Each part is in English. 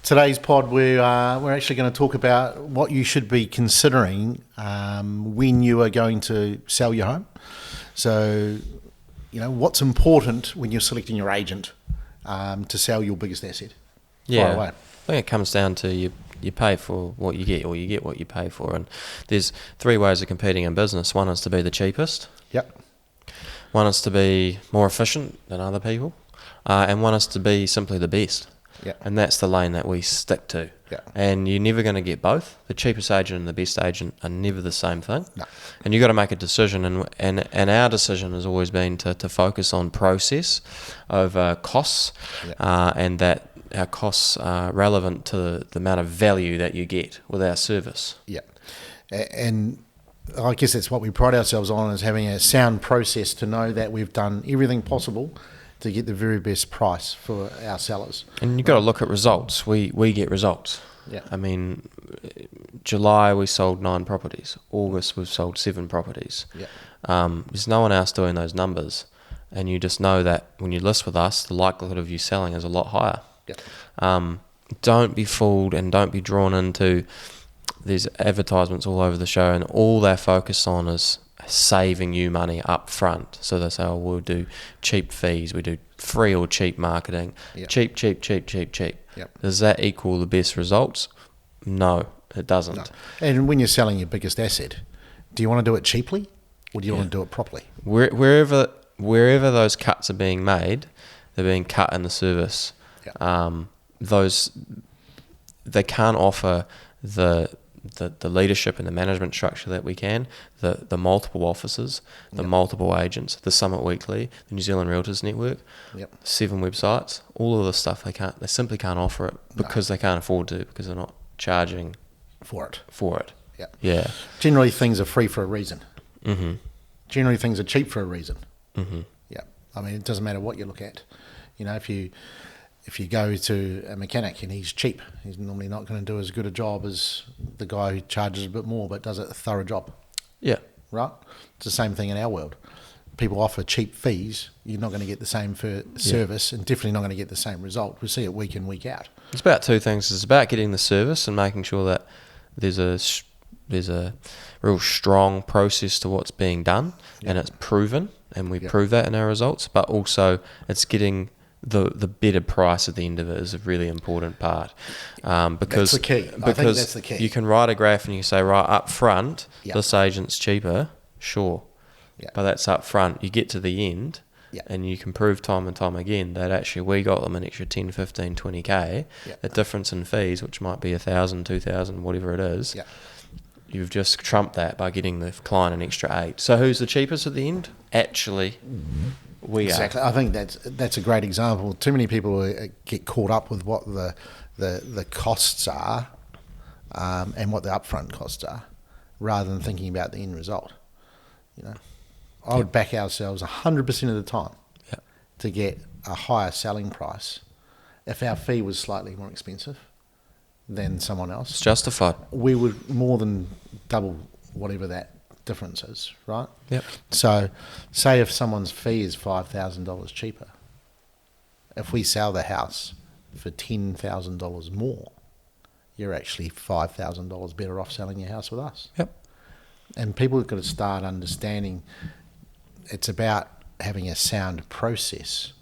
Today's pod, we're actually going to talk about what you should be considering when you are going to sell your home. So, what's important when you're selecting your agent to sell your biggest asset. Yeah, Far away. I think it comes down to you pay for what you get, or you get what you pay for. And there's three ways of competing in business. One is to be the cheapest. Yep. One is to be more efficient than other people. And one is to be simply the best. Yeah. And that's the lane that we stick to. Yeah. And you're never going to get both. The cheapest agent and the best agent are never the same thing. No. And you've got to make a decision. And our decision has always been to focus on process over costs, and that our costs are relevant to the amount of value that you get with our service. Yeah. And I guess that's what we pride ourselves on, is having a sound process to know that we've done everything possible to get the very best price for our sellers. And you've got to look at results. We get results. Yeah. I mean, July we sold 9 properties. August we've sold 7 properties. Yeah. There's no one else doing those numbers. And you just know that when you list with us, the likelihood of you selling is a lot higher. Yeah. Don't be fooled and don't be drawn into these advertisements all over the show, and all they're focused on is saving you money up front. So they say, we'll do cheap fees, we do free or cheap marketing. Yep. Cheap. Yep. Does that equal the best results? No, it doesn't. No. And when you're selling your biggest asset, do you want to do it cheaply or do you want to do it properly? Wherever those cuts are being made, they're being cut in the service. Yep. They can't offer the leadership and the management structure that we can, the multiple offices, the multiple agents, the Summit Weekly, the New Zealand Realtors Network, 7 websites, all of this stuff they simply can't offer it because they can't afford to, because they're not charging For it. Yeah. Yeah. Generally, things are free for a reason. Mm-hmm. Generally, things are cheap for a reason. Mm-hmm. Yeah. I mean, it doesn't matter what you look at. If you go to a mechanic and he's cheap, he's normally not going to do as good a job as the guy who charges a bit more but does a thorough job. Yeah. Right? It's the same thing in our world. People offer cheap fees, you're not going to get the same service and definitely not going to get the same result. We see it week in, week out. It's about 2 things. It's about getting the service and making sure that there's a real strong process to what's being done, and it's proven, and we prove that in our results, but also it's getting the better price at the end of it is a really important part, because that's the key. I think that's the key. You can write a graph and you say, right up front, this agent's cheaper, sure, but that's up front. You get to the end, and you can prove time and time again that actually we got them an extra 10, 15, 20k. The difference in fees, which might be 1,000, 2,000, whatever it is. You've just trumped that by getting the client an extra 8. So who's the cheapest at the end? Actually, we exactly. I think that's a great example. Too many people get caught up with what the costs are, and what the upfront costs are, rather than thinking about the end result. I would back ourselves 100% of the time to get a higher selling price if our fee was slightly more expensive than someone else. It's justified. We would more than double whatever that difference is, right? Yep. So say if someone's fee is $5,000 cheaper, if we sell the house for $10,000 more, you're actually $5,000 better off selling your house with us. Yep. And people have got to start understanding it's about having a sound process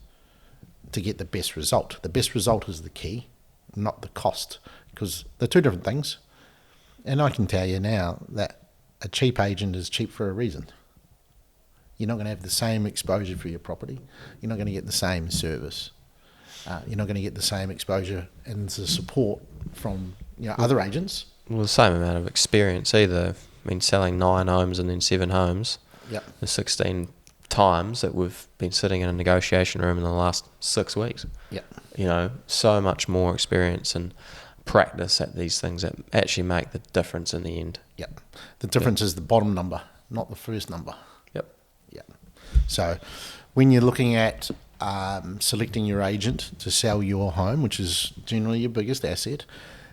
to get the best result. The best result is the key, not the cost, because they're 2 different things. And I can tell you now that a cheap agent is cheap for a reason. You're not going to have the same exposure for your property. You're not going to get the same service. You're not going to get the same exposure and the support from other agents. Well, the same amount of experience either. I mean, selling 9 homes and then 7 homes. The 16 times that we've been sitting in a negotiation room in the last 6 weeks. So much more experience and practice at these things that actually make the difference in the end. The difference is the bottom number, not the first number. Yep. So when you're looking at selecting your agent to sell your home, which is generally your biggest asset,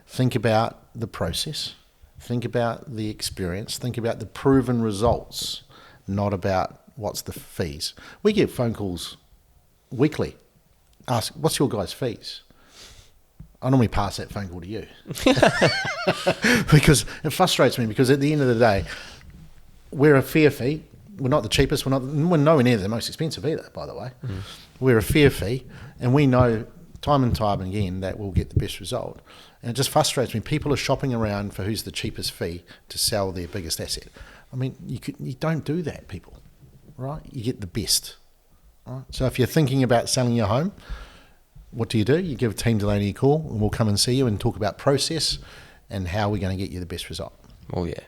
think about the process, think about the experience, think about the proven results, not about what's the fees. We get phone calls weekly. Ask, what's your guys' fees? I normally pass that phone call to you. Because it frustrates me, because at the end of the day, we're a fair fee. We're not the cheapest. We're nowhere near the most expensive either, by the way. Mm. We're a fair fee, and we know time and time again that we'll get the best result. And it just frustrates me. People are shopping around for who's the cheapest fee to sell their biggest asset. I mean, you don't do that, people, right? You get the best. Right? So if you're thinking about selling your home, what do? You give Team Delaney a call, and we'll come and see you and talk about process and how we're going to get you the best result. Oh, yeah.